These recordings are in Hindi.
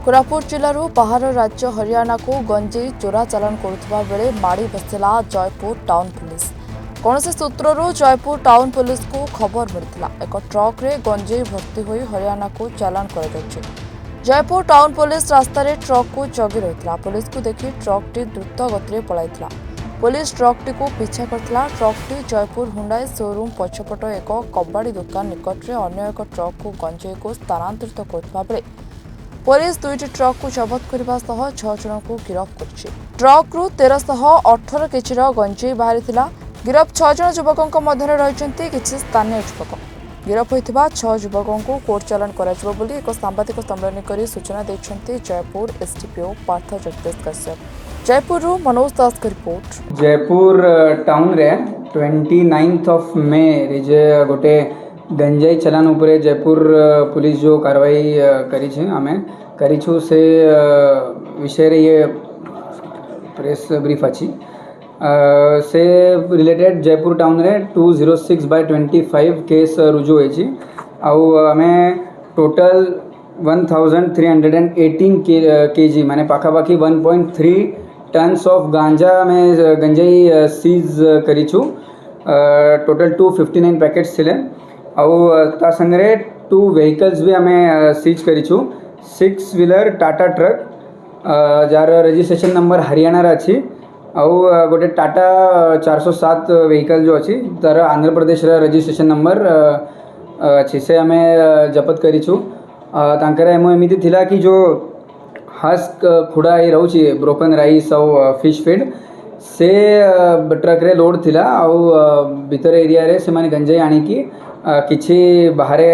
कोरापुट जिलूर बाहर राज्य हरियाणा को गंजेई चोरा चालान करुवा बेले माड़ी बसिला जयपुर टाउन पुलिस। कौन सूत्रु जयपुर टाउन पुलिस को खबर मिलता एक ट्रक रे गंजेई भर्ती हो हरियाणा को चालान कर जयपुर टाउन पुलिस रास्तार ट्रक को जगी रही। पुलिस को देखि ट्रक टी द्रुत गति पलैला। पुलिस ट्रक टी को पीछा करथिला। ट्रक टी जयपुर हुंडाई शोरूम पछपट एक कबाड़ी दुकान निकट में अन्य एक ट्रक को गंजेई को स्थानांतरित करुवा बेले पुलिस दुईटी ट्रक को जबत करने 6 जन को गिरफ्त कर ट्रक रु 1318 केजी गंजेई बाहरी गिरफ 6 जन युवकों मध्य रही किसी स्थानीय युवक। गिरफ होता 6 युवकों को कोर्ट चालान कर एक सांबादिक सम्मेलन कर सूचना देते जयपुर एसडीपीओ पार्थ जगदीश कश्यप। जयपुर मनोज दास का रिपोर्ट। जयपुर टाउन रे 29 मे जे गोटे गंजाई चलान उपरे जयपुर पुलिस जो कार्रवाई करी से विषय रे ये प्रेस ब्रीफ अच्छी से रिलेटेड जयपुर टाउन रे 206/25 केस रुजु होइछि। आमे टोटल 1318 केजी माने पाखापाखी 1.3 टन्स ऑफ गांजा में गंजाई सीज करिछु। टोटल 259 पैकेट्स थिले। ता संगे 2 व्हीकल्स भी आमे सीज करिछु। 6 व्हीलर टाटा ट्रक जार रजिस्ट्रेशन नंबर हरियाणा रे अछि। गोटे टाटा 407 व्हीकल जो अच्छी तार आंध्र प्रदेश रजिस्ट्रेशन नंबर अच्छी से आमे जपत करिछु। तांकर एमओ एमिति थिला कि जो हस्क खुड़ा ही रहउछि ब्रोकन राइस और फिश फीड से ट्रक रे लोड थिला। भीतर एरिया रे से माने गंजाई आनिकी किछि बाहरे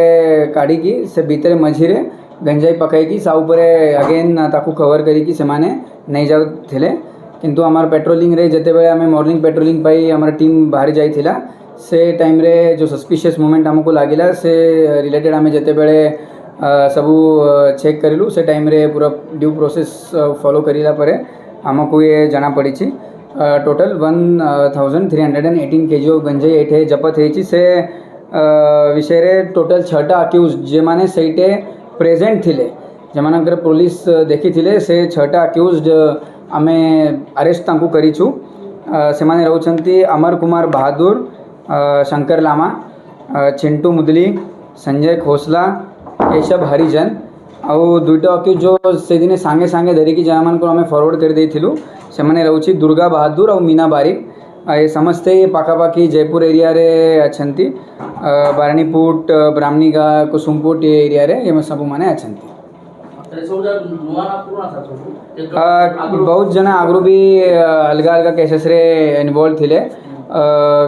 काढ़ी की से भीतर मझिरे गंजाई पकाई सा उपरे अगेन ताकू कवर करी से माने नहीं जाउ थिले। किंतु आमार पेट्रोलिंग रे जते बेले आमे मॉर्निंग पेट्रोलिंग पाई आमार टीम बाहर जाई थिला से टाइम रे जो सस्पिशियस मोमेंट हमको लागिला से रिलेटेड आमे जते बेले सबू चेक करिलु से टाइम रे पूरा ड्यू प्रोसेस फॉलो करिला परे हमको ये जाना पड़ी छी। टोटल 1318 केजी गंजाई एठे जपत हेची से विषय रे टोटल 6टा अक्यूज जे माने सहीटे प्रेजेंट थिले जमानकर पुलिस देखी थिले से 6टा अक्यूज आमे अरेस्ट तांकू करिछु। से माने रहउछंती अमर कुमार बहादुर, शंकर लामा, चिंटू मुदली, संजय खोसला, केशव हरिजन आउ दुईटा अक्यूज जो से दिन सांगे सांगे धरिकी जमान को आमे फॉरवर्ड कर देथिलु से माने रहउछि दुर्गा बहादुर और मीना बारिक। ये समस्ते पाखापाखी जयपुर एरिया रे अछंती। बारणीपुट, ब्राह्मणीगा, कुसुमपुट ये एरिया रे ये सब माने अछंती। बहुत जना आगु भी अलग अलग केसेस रे इन्वॉल्व थिले।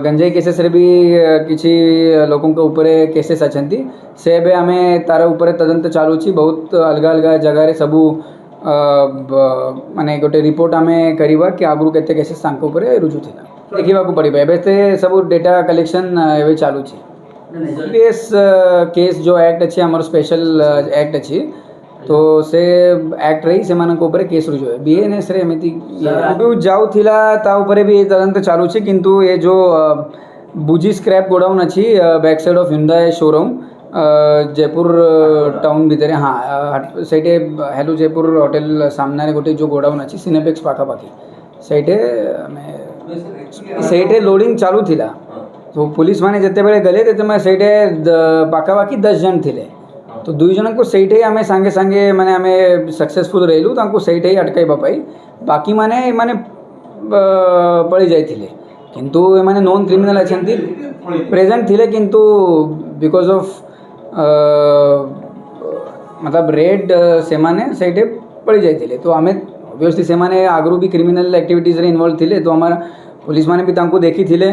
गंजाई केसेस रे भी किसी लोगों के ऊपर केसेस अछंती से बे आमे तार ऊपर तदंत चालू छी। बहुत अलग अलग जगह रे सबू माने गोटे रिपोर्ट आमे करिवा कि आगु केते केसेस तांको ऊपर रुजु थिला देखिबा को पड़िबा। एबे ते सब डेटा कलेक्शन एबे चालू छी। केस केस जो एक्ट अछि हमर स्पेशल एक्ट अछि तो से एक्ट रही से मानक ऊपर केस रुजु है। बीएनएस रे एमिति जाउ थिला ता ऊपर भी तदंत चालू छी। किंतु ये जो बुजी स्क्रैप गोडाउन अछि back side of Hyundai showroom Jaipur town भीतर हाँ सेटे हेलो जयपुर होटल सामने गोटे जो गोडाउन अच्छी सिनेपेक्स पाखापाखी सेटे लोडिंग चालू थिला। तो पुलिस माने जते बेले गले तेते मैं सेटे पाखापाखी 10 जन थिले। तो 2 जन को सेटे आमे सांगे सांगे माने आमे सक्सेसफुल रहलु तांको सेटे अटकाइबा पाई। बाकी माने माने पळी जाइथिले किंतु माने नॉन क्रिमिनल अछंती प्रेजेंट थिले किंतु बिकॉज ऑफ मतलब रेड से माने सेटे पड़ी जाइथिले। तो आमे ऑब्वियसली से माने आगरू भी क्रिमिनल एक्टिविटीज रे इन्वॉल्व थिले। तो हमारा पुलिस माने भी तांको देखी थिले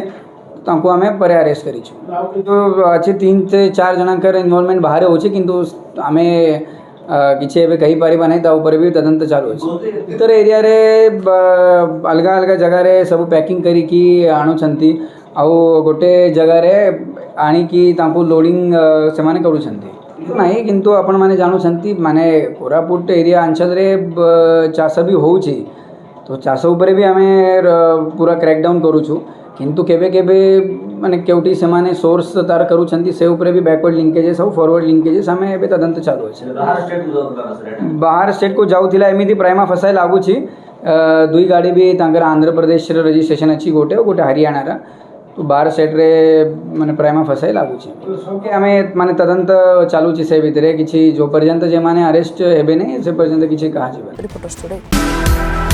तांको आमे परे अरेस्ट करिछु। तो अच्छे 3 से 4 जनकर इन्वॉल्वमेंट बाहर होछि किंतु आमे किछि एबे कहि पारिबा नै ता ऊपर भी तदंत चालू अछि। इतर एरिया रे अलग अलग जगह रे सब पैकिंग करी की आणुछंती आउ गोटे जगह रे आनी की तांको लोडिंग से माने करूछंती नहीं। किंतु आपण माने जानुछंती माने कोरापुट एरिया अंचल रे चाष भी होउछि तो चाष ऊपर भी आमे पूरा क्रैकडाउन करूछु। किंतु केबे केबे माने केउटी सेमाने सोर्स तार करूछंती से ऊपर भी बैकवर्ड लिंकेजेस और फॉरवर्ड लिंकेजेस आमे एबे तदंत चालू अछि। बाहर स्टेट को जाउथिला एमिति प्राइमा फसाई लागू छी। दुई गाड़ी भी तांकर आंध्र प्रदेश रे रजिस्ट्रेशन अछि गोटे हरियाणा रा। तो बाहर स्टेट रे माने प्राइमा फसाई लागू छी। ओके आमे माने तदंत चालू छी से भितरे किछि जो पर्यंत जे माने अरेस्ट हेबे नै से पर्यंत किछि कहा जेबे। Reporter studio.